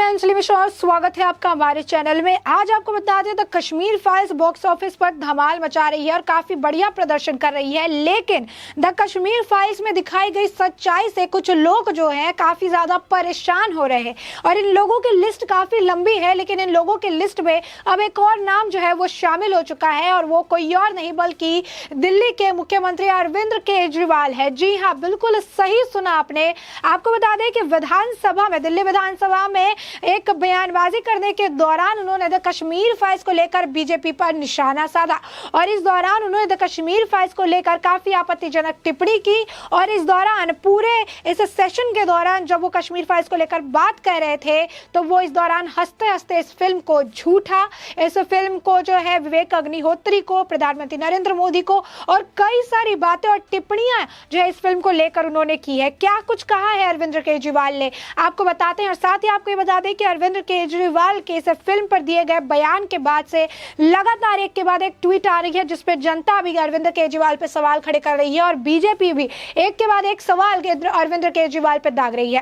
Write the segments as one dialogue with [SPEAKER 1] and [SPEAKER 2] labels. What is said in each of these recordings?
[SPEAKER 1] अंजलि मिश्रा और स्वागत है आपका हमारे चैनल में। आज आपको बता दें तो कश्मीर फाइल्स बॉक्स ऑफिस पर धमाल मचा रही है और काफी बढ़िया प्रदर्शन कर रही है, लेकिन द कश्मीर फाइल्स में दिखाई गई सच्चाई से कुछ लोग जो हैं काफी ज्यादा परेशान हो रहे हैं और इन लोगों की लिस्ट काफी लंबी है। लेकिन इन लोगों की लिस्ट में अब एक और नाम जो है वो शामिल हो चुका है और वो कोई और नहीं बल्कि दिल्ली के मुख्यमंत्री अरविंद केजरीवाल है। जी हाँ, बिल्कुल सही सुना आपने। आपको बता दें कि विधानसभा में, दिल्ली विधानसभा में एक बयानबाजी करने के दौरान उन्होंने द कश्मीर फाइल्स को लेकर बीजेपी पर निशाना साधा और इस दौरान उन्होंने द कश्मीर फाइल्स को लेकर काफी आपत्तिजनक टिप्पणी की। और इस दौरान पूरे इस सेशन के दौरान जब वो कश्मीर फाइल्स को लेकर बात कर रहे थे तो वो इस दौरान हंसते हंसते इस फिल्म को झूठा, इस फिल्म को जो है विवेक अग्निहोत्री को, प्रधानमंत्री नरेंद्र मोदी को और कई सारी बातें और टिप्पणियां जो है इस फिल्म को लेकर उन्होंने की है। क्या कुछ कहा है अरविंद केजरीवाल ने, आपको बताते हैं। और साथ ही आपको ये बता दें कि अरविंद केजरीवाल के इस फिल्म पर दिए गए बयान के बाद से लगातार एक के बाद एक ट्वीट आ रही है जिसपे जनता भी अरविंद केजरीवाल पे सवाल खड़े कर रही है और बीजेपी भी एक के बाद एक सवाल अरविंद केजरीवाल पे दाग रही है।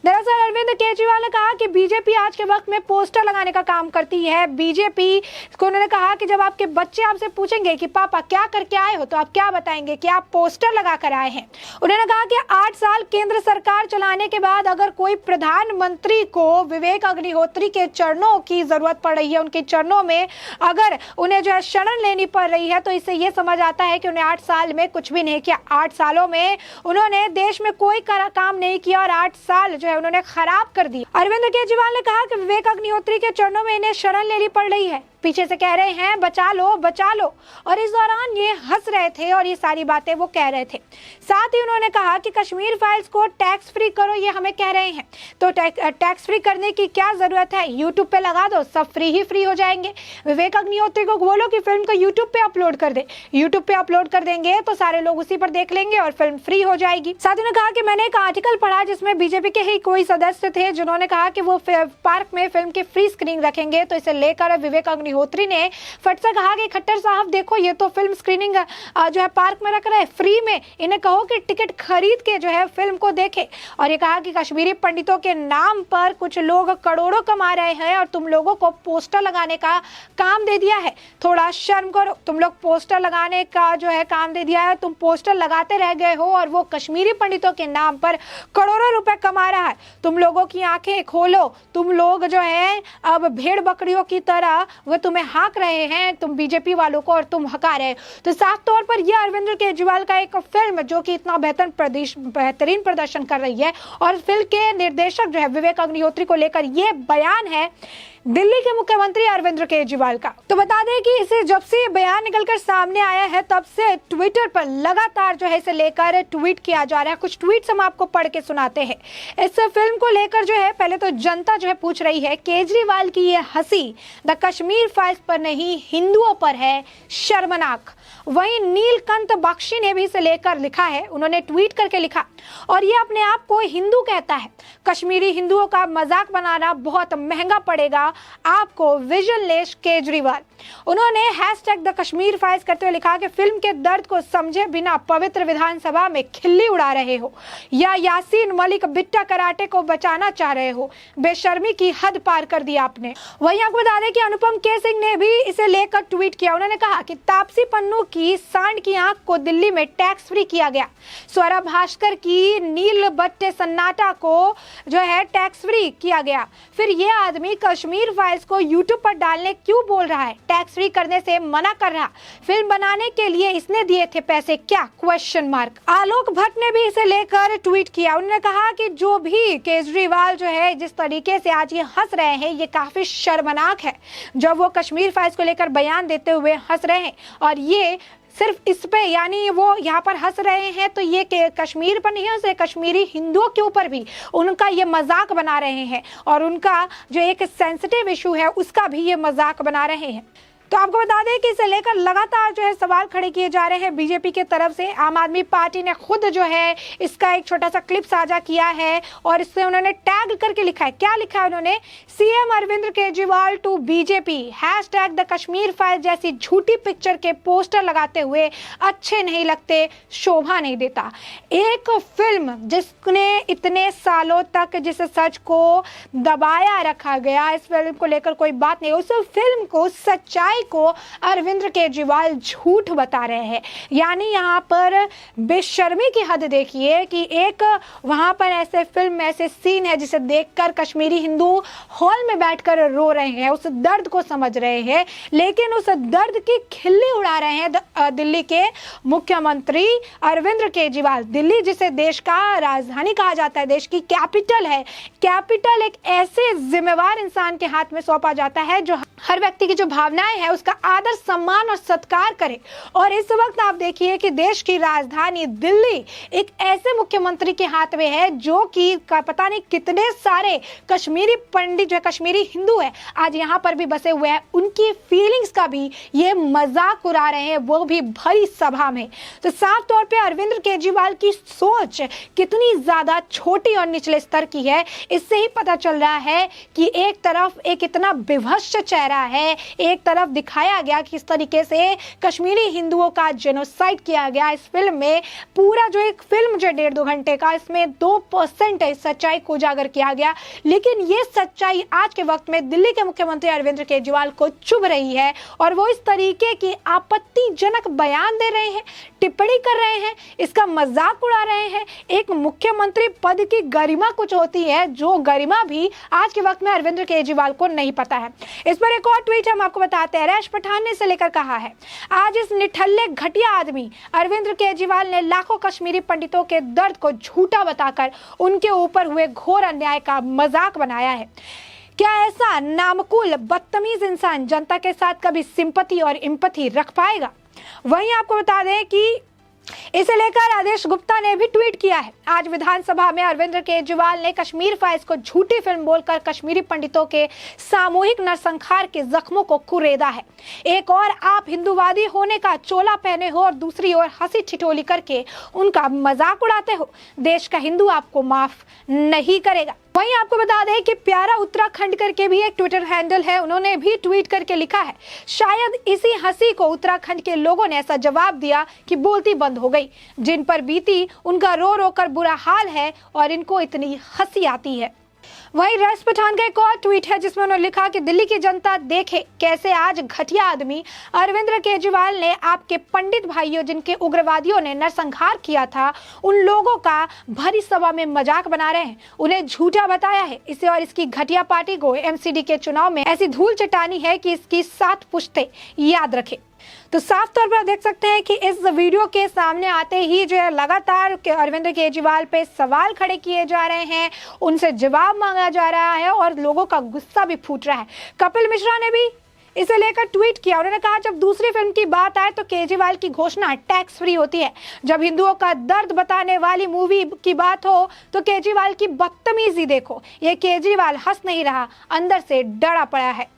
[SPEAKER 1] दरअसल अरविंद केजरीवाल ने कहा कि बीजेपी आज के वक्त में पोस्टर लगाने का काम करती है। बीजेपी को उन्होंने कहा कि जब आपके बच्चे आपसे पूछेंगे कि पापा क्या करके आए हो तो आप क्या बताएंगे कि आप पोस्टर लगा कर आए हैं। उन्होंने कहा कि 8 साल केंद्र सरकार चलाने के बाद अगर कोई प्रधानमंत्री को विवेक अग्निहोत्री के चरणों की जरूरत पड़ रही है, उनके चरणों में अगर उन्हें जो है शरण लेनी पड़ रही है तो इससे ये समझ आता है कि उन्हें 8 साल में कुछ भी नहीं किया। 8 सालों में उन्होंने देश में कोई काम नहीं किया और 8 साल जो है उन्होंने खराब कर दी। अरविंद केजरीवाल ने कहा कि विवेक अग्निहोत्री के चरणों में इन्हें शरण लेनी पड़ रही है, पीछे से कह रहे हैं बचा लो बचा लो, और इस दौरान ये हंस रहे थे और ये सारी बातें वो कह रहे थे। साथ ही उन्होंने कहा कि कश्मीर फाइल्स को टैक्स फ्री करो, ये हमें कह रहे हैं तो टैक्स फ्री करने की क्या जरूरत है, यूट्यूब पे लगा दो, सब फ्री ही फ्री हो जाएंगे। विवेक अग्निहोत्री को बोलो कि फिल्म को यूट्यूब पे अपलोड कर दे, यूट्यूब पे अपलोड कर देंगे तो सारे लोग उसी पर देख लेंगे और फिल्म फ्री हो जाएगी। साथ ही उन्होंने कहा कि मैंने एक आर्टिकल पढ़ा जिसमें बीजेपी के ही कोई सदस्य थे जिन्होंने कहा कि वो पार्क में फिल्म की फ्री स्क्रीनिंग रखेंगे, तो इसे लेकर विवेक अग्निहोत्री ने फट से कहा कि खट्टर साहब देखो ये तो फिल्म स्क्रीनिंग जो है पार्क में रख रहे हैं फ्री में, इन्हें कहो कि टिकट खरीद के जो है फिल्म को देखे। और ये कहा कि कश्मीरी पंडितों के नाम पर कुछ लोग करोड़ों कमा रहे हैं और तुम लोगों को पोस्टर लगाने का काम दे दिया है, थोड़ा शर्म करो, तुम लोग पोस्टर लगाने का जो है काम दे दिया है, तुम पोस्टर लगाते रह गए हो और वो कश्मीरी पंडितों के नाम पर करोड़ों रुपए कमा रहा है। तुम लोगों की आंखें खोलो, तुम लोग जो है अब भेड़ बकरियों की तरह वो तुम्हें हाँक रहे हैं, तुम बीजेपी वालों को, और तुम हका रहे हो। तो साफ तौर पर यह अरविंद केजरीवाल का एक फिल्म जो कि इतना बेहतरीन प्रदर्शन कर रही है और फिल्म के निर्देशक जो है विवेक अग्निहोत्री को लेकर यह बयान है दिल्ली के मुख्यमंत्री अरविंद केजरीवाल का। तो बता दें कि इसे जब से बयान निकलकर सामने आया है तब से ट्विटर पर लगातार जो है इसे लेकर ट्वीट किया जा रहा है। कुछ ट्वीट्स हम आपको पढ़ के सुनाते हैं। इस फिल्म को लेकर जो है पहले तो जनता जो है पूछ रही है केजरीवाल की ये हंसी द कश्मीर फाइल्स पर नहीं हिंदुओं पर है, शर्मनाक। वहीं नीलकंठ बख्शी ने भी इसे लेकर लिखा है, उन्होंने ट्वीट करके लिखा और ये अपने आप को हिंदू कहता है, कश्मीरी हिंदुओं का मजाक बनाना बहुत महंगा पड़ेगा आपको विजनलेस केजरीवाल। उन्होंने हैशटैग द कश्मीर फाइल्स करते हुए लिखा कि फिल्म के दर्द को समझे बिना पवित्र विधानसभा में खिल्ली उड़ा रहे हो या यासीन मलिक बिट्टा कराटे को बचाना चाह रहे हो, बेशर्मी की हद पार कर दी आपने। वहीं आपको बता दें कि अनुपम के सिंह ने भी इसे लेकर ट्वीट किया। उन्होंने कहा कि तापसी पन्नू की सांड की आंख को दिल्ली में टैक्स फ्री किया गया, स्वरा भास्कर की नील बट्टे सन्नाटा को जो है टैक्स फ्री किया गया, फिर ये आदमी कश्मीर फाइल्स को यूट्यूब पर डालने क्यों बोल रहा है, टैक्स फ्री करने से मना कर रहा, फिल्म बनाने के लिए इसने दिए थे पैसे क्या, क्वेश्चन मार्क। आलोक भट्ट ने भी इसे लेकर ट्वीट किया। उन्होंने कहा कि जो भी केजरीवाल जो है जिस तरीके से आज ये हंस रहे हैं ये काफी शर्मनाक है, जब वो कश्मीर फाइल्स को लेकर बयान देते हुए हंस रहे हैं और ये सिर्फ इस पे यानी वो यहाँ पर हंस रहे हैं तो ये कश्मीर पर नहीं हंस रहे, कश्मीरी हिंदुओं के ऊपर भी उनका ये मजाक बना रहे हैं और उनका जो एक सेंसिटिव इशू है उसका भी ये मजाक बना रहे हैं। तो आपको बता दें कि इसे लेकर लगातार जो है सवाल खड़े किए जा रहे हैं बीजेपी की तरफ से। आम आदमी पार्टी ने खुद जो है इसका एक छोटा सा क्लिप साझा किया है और इससे उन्होंने टैग करके लिखा है। क्या लिखा है उन्होंने? CM Arvind Kejriwal to BJP hashtag the Kashmir file जैसी झूठी पिक्चर के पोस्टर लगाते हुए अच्छे नहीं लगते, शोभा नहीं देता। एक फिल्म जिसने इतने सालों तक जिस सच को दबाया रखा गया, इस फिल्म को लेकर कोई बात नहीं, उस फिल्म को, सच्चाई को अरविंद केजरीवाल झूठ बता रहे हैं। यानी यहाँ पर बेशर्मी की हद देखिए कि एक वहां पर ऐसे फिल्म, ऐसे सीन है जिसे देखकर कश्मीरी हिंदू हॉल में बैठकर रो रहे हैं, उस दर्द को समझ रहे हैं, लेकिन उस दर्द की खिल्ली उड़ा रहे हैं दिल्ली के मुख्यमंत्री अरविंद केजरीवाल। दिल्ली जिसे देश का राजधानी कहा जाता है, देश की कैपिटल है, कैपिटल एक ऐसे जिम्मेवार इंसान के हाथ में सौंपा जाता है जो हर व्यक्ति की जो भावनाएं हैं उसका आदर, सम्मान और सत्कार करे। और इस वक्त आप देखिए कि देश की राजधानी दिल्ली एक ऐसे मुख्यमंत्री के हाथ में है जो कि पता नहीं कितने सारे कश्मीरी पंडित जो है, कश्मीरी हिंदू है, आज यहाँ पर भी बसे हुए हैं, उनकी फीलिंग्स का भी ये मजाक उड़ा रहे हैं, वो भी भरी सभा में। तो साफ तौर पे अरविंद केजरीवाल की सोच कितनी ज्यादा छोटी और निचले स्तर की है, इससे ही पता चल रहा है कि एक तरफ एक इतना विभत्स चेहरा है, एक तरफ दिखाया गया किस तरीके से कश्मीरी हिंदुओं का जेनोसाइड किया गया इस फिल्म में। पूरा जो एक फिल्म जो 1.5-2 घंटे का, इसमें 2% सच्चाई को उजागर किया गया, लेकिन ये सच्चाई आज के वक्त में दिल्ली के मुख्यमंत्री अरविंद केजरीवाल को चुभ रही है और वो इस तरीके की आपत्तिजनक बयान दे रहे हैं, टिप्पणी कर रहे हैं, इसका मजाक उड़ा रहे हैं। एक मुख्यमंत्री पद की गरिमा कुछ होती है, जो गरिमा भी आज के वक्त में अरविंद केजरीवाल को नहीं पता है। इस पर एक और ट्वीट हम आपको बताते हैं। रैश पठान ने इसे लेकर कहा है, आज इस निठल्ले घटिया आदमी अरविंद केजरीवाल ने लाखों कश्मीरी पंडितों के दर्द को झूठा बताकर उनके ऊपर हुए घोर अन्याय का मजाक बनाया है। क्या ऐसा नामकुल बदतमीज इंसान जनता के साथ कभी सिंपैथी और एम्पैथी रख पाएगा? वहीं आपको बता दें कि इसे लेकर आदेश गुप्ता ने भी ट्वीट किया है। आज विधानसभा में अरविंद केजरीवाल ने कश्मीर फाइल्स को झूठी फिल्म बोलकर कश्मीरी पंडितों के सामूहिक नरसंहार के जख्मों को कुरेदा है। एक और आप हिंदूवादी होने का चोला पहने हो और दूसरी ओर हंसी ठिठोली करके उनका मजाक उड़ाते हो। देश का हिंदू आपको माफ नहीं करेगा। वहीं आपको बता दें कि प्यारा उत्तराखंड करके भी एक ट्विटर हैंडल है, उन्होंने भी ट्वीट करके लिखा है, शायद इसी हंसी को उत्तराखंड के लोगों ने ऐसा जवाब दिया कि बोलती बंद हो गई। जिन पर बीती उनका रो रो कर बुरा हाल है और इनको इतनी हंसी आती है। वहीं रैश पठान का एक और ट्वीट है जिसमें उन्होंने लिखा कि दिल्ली की जनता देखे कैसे आज घटिया आदमी अरविंद केजरीवाल ने आपके पंडित भाइयों जिनके उग्रवादियों ने नरसंहार किया था, उन लोगों का भरी सभा में मजाक बना रहे हैं, उन्हें झूठा बताया है। इसे और इसकी घटिया पार्टी को एमसीडी के चुनाव में ऐसी धूल चटानी है कि इसकी 7 पुश्तें याद रखे। तो साफ तौर पर देख सकते हैं कि इस वीडियो के सामने आते ही जो है लगातार अरविंद केजरीवाल पे सवाल खड़े किए जा रहे हैं, उनसे जवाब मांगा जा रहा है और लोगों का गुस्सा भी फूट रहा है। कपिल मिश्रा ने भी इसे लेकर ट्वीट किया, उन्होंने कहा जब दूसरी फिल्म की बात आए तो केजरीवाल की घोषणा टैक्स फ्री होती है, जब हिंदुओं का दर्द बताने वाली मूवी की बात हो तो केजरीवाल की बदतमीजी देखो। ये केजरीवाल हंस नहीं रहा, अंदर से डरा पड़ा है।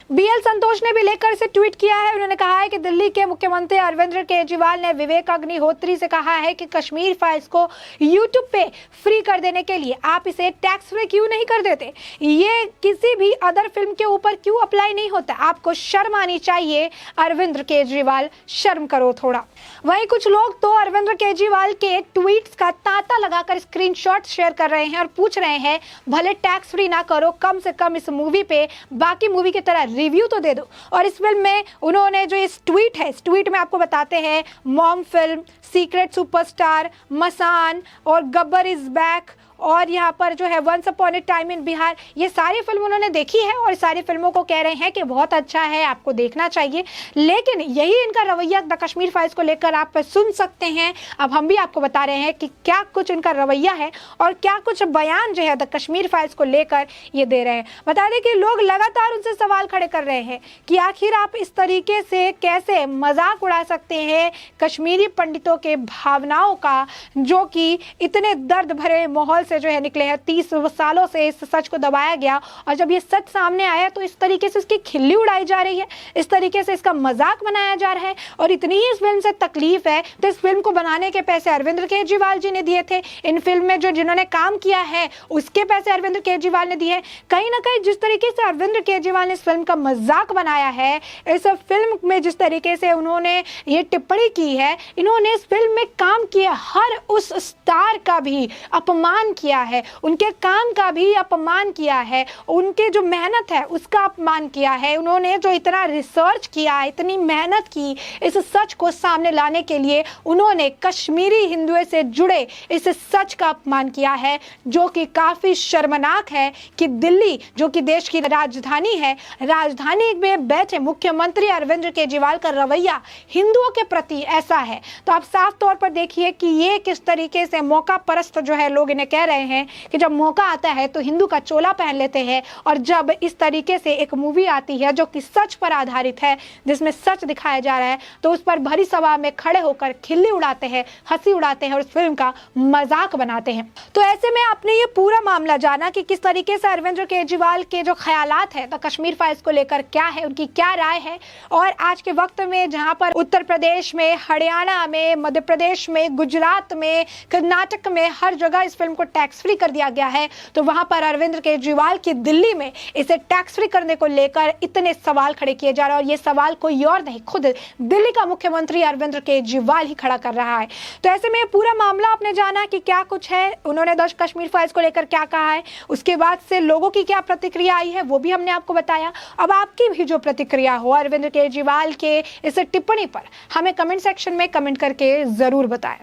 [SPEAKER 1] बीएल संतोष ने भी लेकर इसे ट्वीट किया है, उन्होंने कहा है कि दिल्ली के मुख्यमंत्री अरविंद केजरीवाल ने विवेक अग्निहोत्री से कहा है कि कश्मीर फाइल्स को यूट्यूब पे फ्री कर देने के लिए आप इसे टैक्स फ्री क्यों नहीं कर देते? ये किसी भी अदर फिल्म के ऊपर क्यों अप्लाई नहीं होता? आपको शर्म आनी चाहिए अरविंद केजरीवाल, शर्म करो थोड़ा। वहीं कुछ लोग तो अरविंद केजरीवाल के ट्वीट्स का तांता लगाकर स्क्रीनशॉट शेयर कर रहे हैं और पूछ रहे हैं भले टैक्स फ्री ना करो, कम से कम इस मूवी पे बाकी मूवी की तरह रिव्यू तो दे दो। और इस फिल्म में उन्होंने जो इस ट्वीट है, इस ट्वीट में आपको बताते हैं Mom film, secret superstar, Masaan और गब्बर इज बैक और यहाँ पर जो है once upon a time in Bihar, ये सारी फिल्म उन्होंने देखी है और सारी फिल्मों को कह रहे हैं कि बहुत अच्छा है, आपको देखना चाहिए। लेकिन यही इनका रवैया द कश्मीर फाइल्स को लेकर आप सुन सकते हैं। अब हम भी आपको बता रहे हैं कि क्या कुछ इनका रवैया है और क्या कुछ बयान जो है द कश्मीर फाइल्स को लेकर ये दे रहे हैं। बता दें कि लोग लगातार उनसे सवाल खड़े कर रहे हैं कि आखिर आप इस तरीके से कैसे मजाक उड़ा सकते हैं कश्मीरी पंडितों के भावनाओं का, जो कि इतने दर्द भरे माहौल से जो है निकले हैं। 30 सालों से इस सच को दबाया गया और जब ये सच सामने आया तो इस तरीके से इसकी खिल्ली उड़ाई जा रही है, इस तरीके से इसका मजाक बनाया जा रहा है। और इतनी ही इस फिल्म से तकलीफ है तो इस फिल्म को बनाने के पैसे अरविंद केजरीवाल जी ने दिए थे। इन फिल्म में जो जिन्होंने काम किया है उसके पैसे अरविंद केजरीवाल ने दिए। कहीं ना कहीं जिस तरीके से अरविंद केजरीवाल ने इस फिल्म का मजाक बनाया है, इस फिल्म में जिस तरीके से उन्होंने ये टिप्पणी की है, इन्होंने इस फिल्म में काम किया हर उस स्टार का भी अपमान किया है, उनके काम का भी अपमान किया है, उनके जो मेहनत है उसका अपमान किया है। उन्होंने जो इतना रिसर्च किया, इतनी मेहनत की इस सच को सामने लाने के लिए, उन्होंने कश्मीरी हिंदुओं से जुड़े इस सच का अपमान किया है, जो कि काफी शर्मनाक है कि दिल्ली जो कि देश की राजधानी है, राजधानी में बैठे मुख्यमंत्री अरविंद केजरीवाल का रवैया हिंदुओं के प्रति ऐसा है। तो आप साफ तौर पर देखिए कि ये किस तरीके से मौका परस्त जो है लोग इन्हें कह रहे हैं कि जब मौका आता है तो हिंदू का चोला पहन लेते हैं, और जब इस तरीके से एक मूवी आती है जो कि सच पर आधारित है, जिसमें सच दिखाया जा रहा है, तो उस पर भरी सभा में खड़े होकर खिल्ली उड़ाते हैं, हंसी उड़ाते हैं और उस फिल्म का मजाक बनाते हैं। तो ऐसे में आपने ये पूरा मामला जाना कि किस तरीके से अरविंद केजरीवाल के जो ख्यालात है द कश्मीर फाइल्स को लेकर क्या है, उनकी क्या राय है। और आज के वक्त में जहां पर उत्तर प्रदेश में, हरियाणा में, मध्य प्रदेश में, गुजरात में, कर्नाटक में हर जगह इस फिल्म को टैक्स फ्री कर दिया गया है, तो वहां पर अरविंद केजरीवाल की दिल्ली में इसे टैक्स फ्री करने को लेकर इतने सवाल खड़े किए जा रहे हैं, और ये सवाल कोई और नहीं, खुद दिल्ली का मुख्यमंत्री अरविंद केजरीवाल ही खड़ा कर रहा है। तो ऐसे में पूरा मामला आपने जाना कि क्या कुछ है, उन्होंने द कश्मीर फाइल्स को लेकर क्या कहा है, उसके बाद से लोगों की क्या प्रतिक्रिया आई है वो भी हमने आपको बताया। अब आपकी भी जो प्रतिक्रिया हो अरविंद केजरीवाल के इस टिप्पणी पर, हमें कमेंट सेक्शन में कमेंट करके जरूर बताएं।